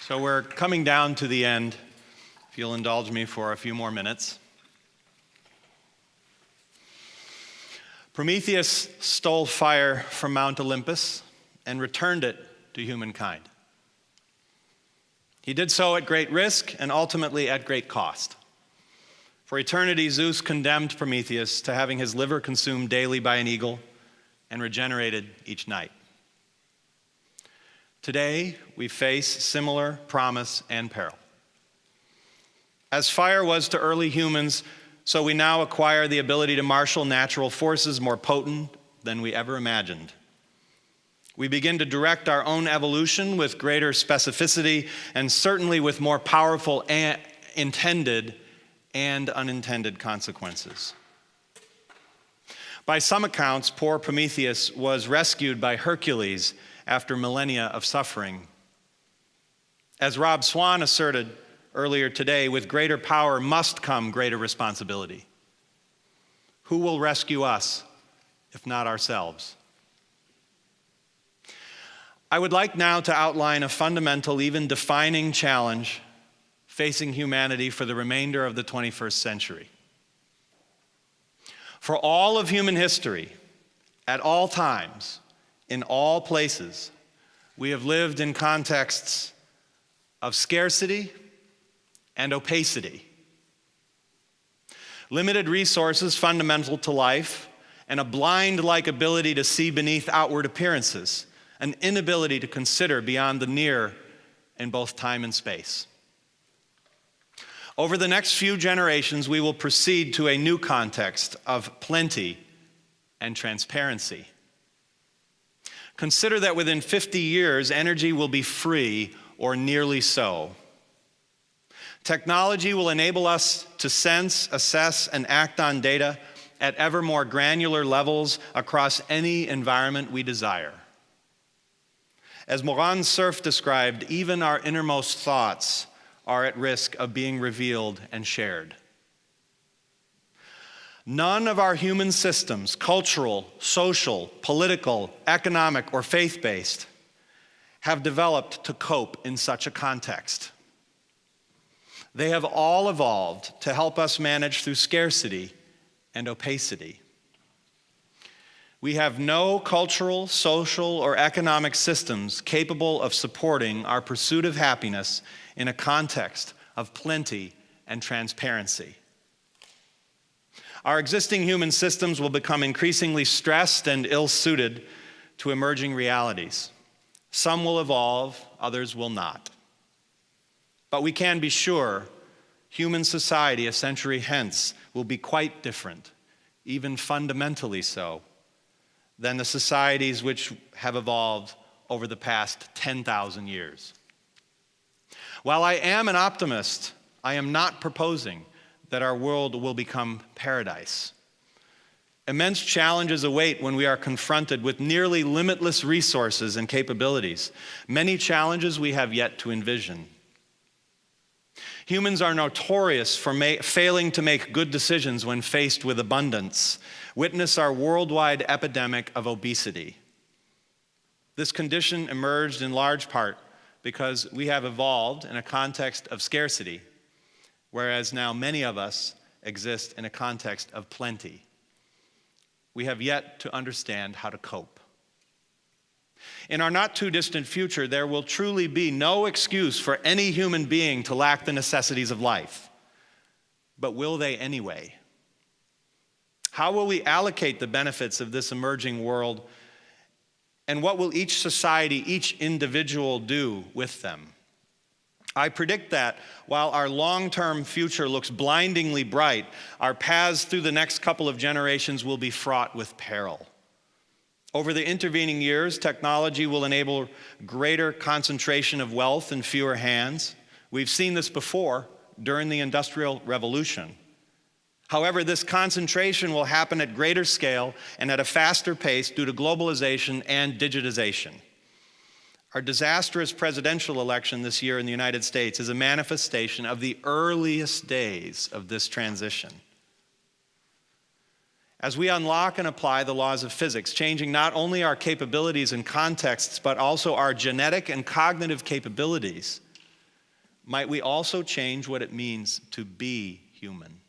So we're coming down to the end, if you'll indulge me for a few more minutes. Prometheus stole fire from Mount Olympus and returned it to humankind. He did so at great risk and ultimately at great cost. For eternity, Zeus condemned Prometheus to having his liver consumed daily by an eagle and regenerated each night. Today, we face similar promise and peril. As fire was to early humans, so we now acquire the ability to marshal natural forces more potent than we ever imagined. We begin to direct our own evolution with greater specificity and certainly with more powerful intended and unintended consequences. By some accounts, poor Prometheus was rescued by Hercules after millennia of suffering. As Rob Swan asserted earlier today, with greater power must come greater responsibility. Who will rescue us, if not ourselves? I would like now to outline a fundamental, even defining challenge facing humanity for the remainder of the 21st century. For all of human history, at all times, in all places, we have lived in contexts of scarcity and opacity. Limited resources fundamental to life, and a blind-like ability to see beneath outward appearances, an inability to consider beyond the near in both time and space. Over the next few generations, we will proceed to a new context of plenty and transparency. Consider that within 50 years, energy will be free or nearly so. Technology will enable us to sense, assess, and act on data at ever more granular levels across any environment we desire. As Moran Cerf described, even our innermost thoughts are at risk of being revealed and shared. None of our human systems, cultural, social, political, economic, or faith-based, have developed to cope in such a context. They have all evolved to help us manage through scarcity and opacity. We have no cultural, social, or economic systems capable of supporting our pursuit of happiness in a context of plenty and transparency. Our existing human systems will become increasingly stressed and ill-suited to emerging realities. Some will evolve, others will not. But we can be sure human society a century hence will be quite different, even fundamentally so, than the societies which have evolved over the past 10,000 years. While I am an optimist, I am not proposing that our world will become paradise. Immense challenges await when we are confronted with nearly limitless resources and capabilities, many challenges we have yet to envision. Humans are notorious for failing to make good decisions when faced with abundance. Witness our worldwide epidemic of obesity. This condition emerged in large part because we have evolved in a context of scarcity, whereas now many of us exist in a context of plenty. We have yet to understand how to cope. In our not too distant future, there will truly be no excuse for any human being to lack the necessities of life. But will they anyway? How will we allocate the benefits of this emerging world? And what will each society, each individual do with them? I predict that while our long-term future looks blindingly bright, our paths through the next couple of generations will be fraught with peril. Over the intervening years, technology will enable greater concentration of wealth in fewer hands. We've seen this before during the Industrial Revolution. However, this concentration will happen at greater scale and at a faster pace due to globalization and digitization. Our disastrous presidential election this year in the United States is a manifestation of the earliest days of this transition. As we unlock and apply the laws of physics, changing not only our capabilities and contexts, but also our genetic and cognitive capabilities, might we also change what it means to be human?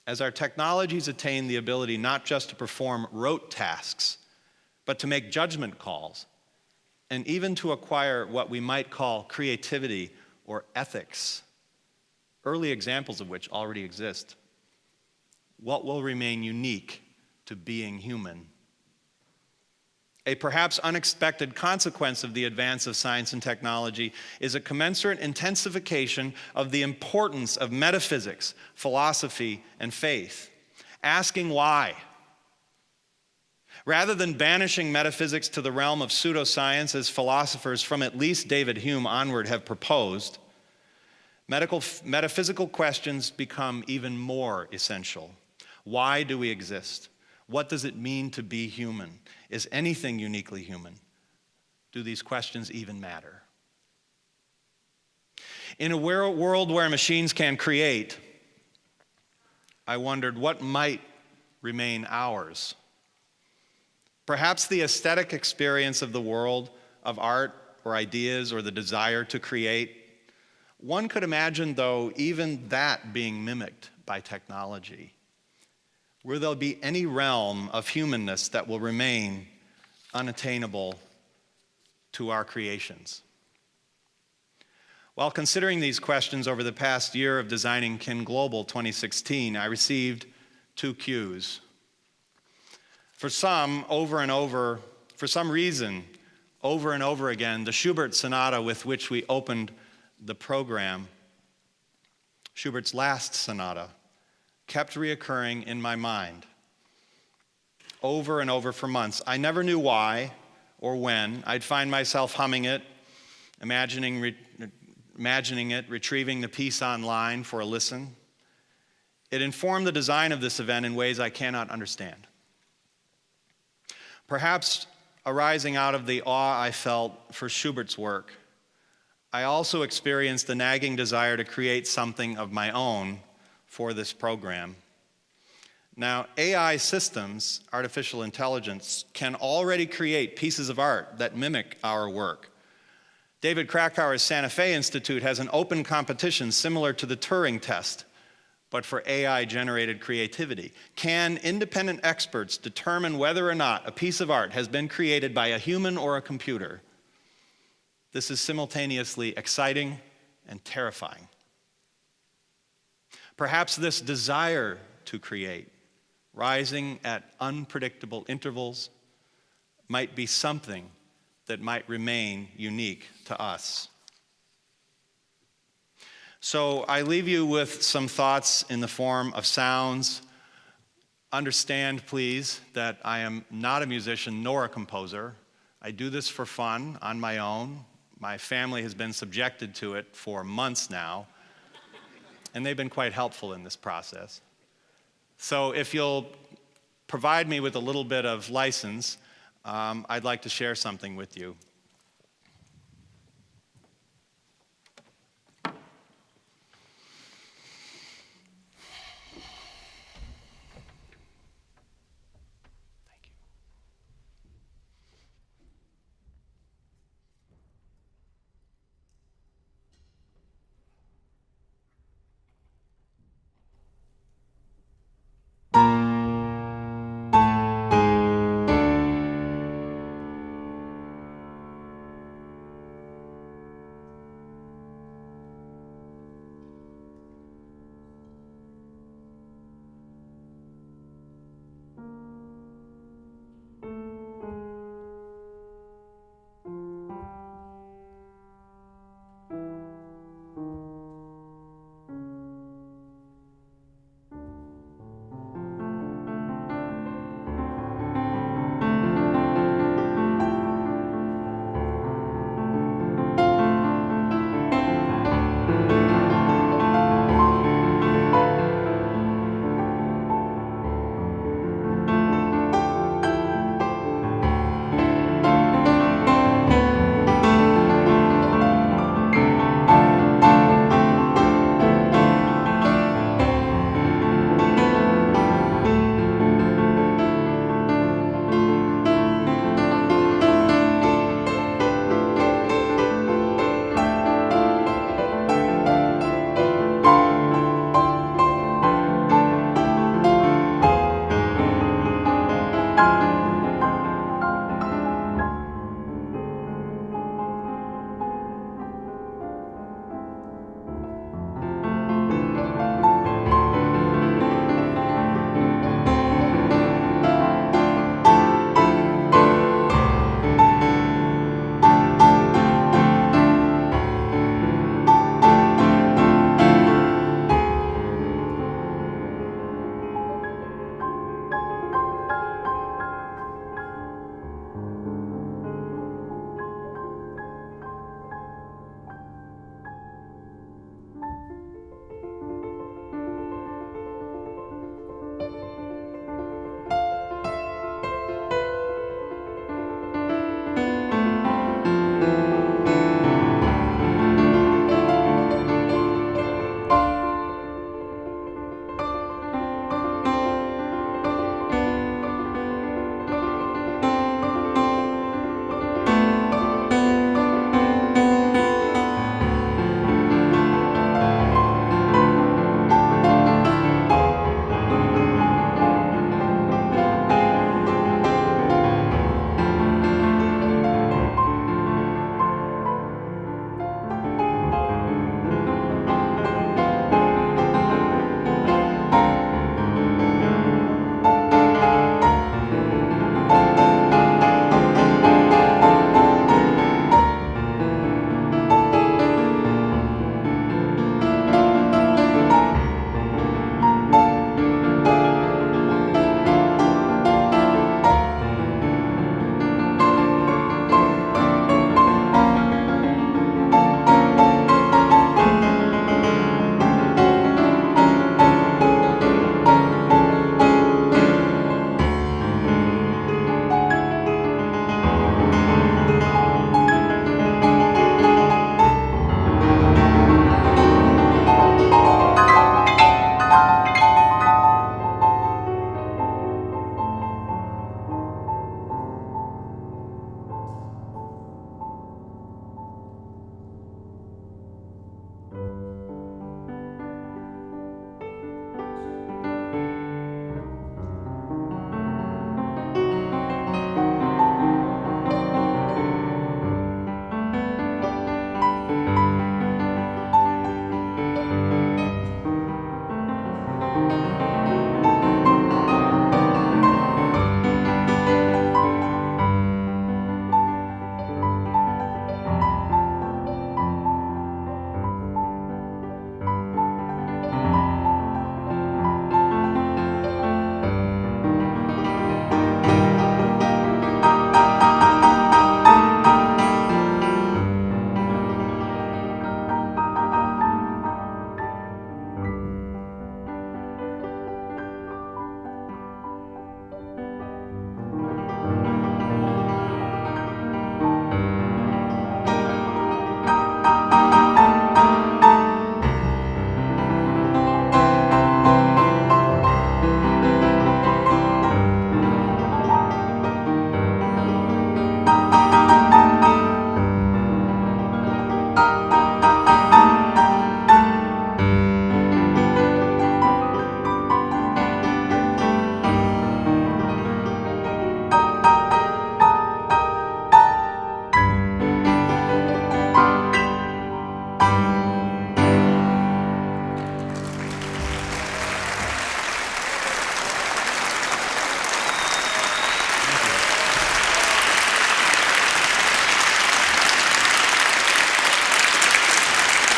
As our technologies attain the ability not just to perform rote tasks, but to make judgment calls, and even to acquire what we might call creativity or ethics, early examples of which already exist, what will remain unique to being human? A perhaps unexpected consequence of the advance of science and technology is a commensurate intensification of the importance of metaphysics, philosophy, and faith. Asking why. Rather than banishing metaphysics to the realm of pseudoscience, as philosophers from at least David Hume onward have proposed, metaphysical questions become even more essential. Why do we exist? What does it mean to be human? Is anything uniquely human? Do these questions even matter? In a world where machines can create, I wondered what might remain ours. Perhaps the aesthetic experience of the world, of art or ideas or the desire to create. One could imagine, though, even that being mimicked by technology. Will there be any realm of humanness that will remain unattainable to our creations? While considering these questions over the past year of designing Kin Global 2016, I received two cues. For some reason, over and over again, the Schubert sonata with which we opened the program, Schubert's last sonata, kept reoccurring in my mind over and over for months. I never knew why or when. I'd find myself humming it, imagining it, retrieving the piece online for a listen. It informed the design of this event in ways I cannot understand. Perhaps arising out of the awe I felt for Schubert's work, I also experienced the nagging desire to create something of my own for this program. Now, AI systems, artificial intelligence, can already create pieces of art that mimic our work. David Krakauer's Santa Fe Institute has an open competition similar to the Turing test, but for AI-generated creativity. Can independent experts determine whether or not a piece of art has been created by a human or a computer? This is simultaneously exciting and terrifying. Perhaps this desire to create, rising at unpredictable intervals, might be something that might remain unique to us. So I leave you with some thoughts in the form of sounds. Understand, please, that I am not a musician nor a composer. I do this for fun on my own. My family has been subjected to it for months now, and they've been quite helpful in this process. So if you'll provide me with a little bit of license, I'd like to share something with you.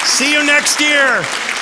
See you next year.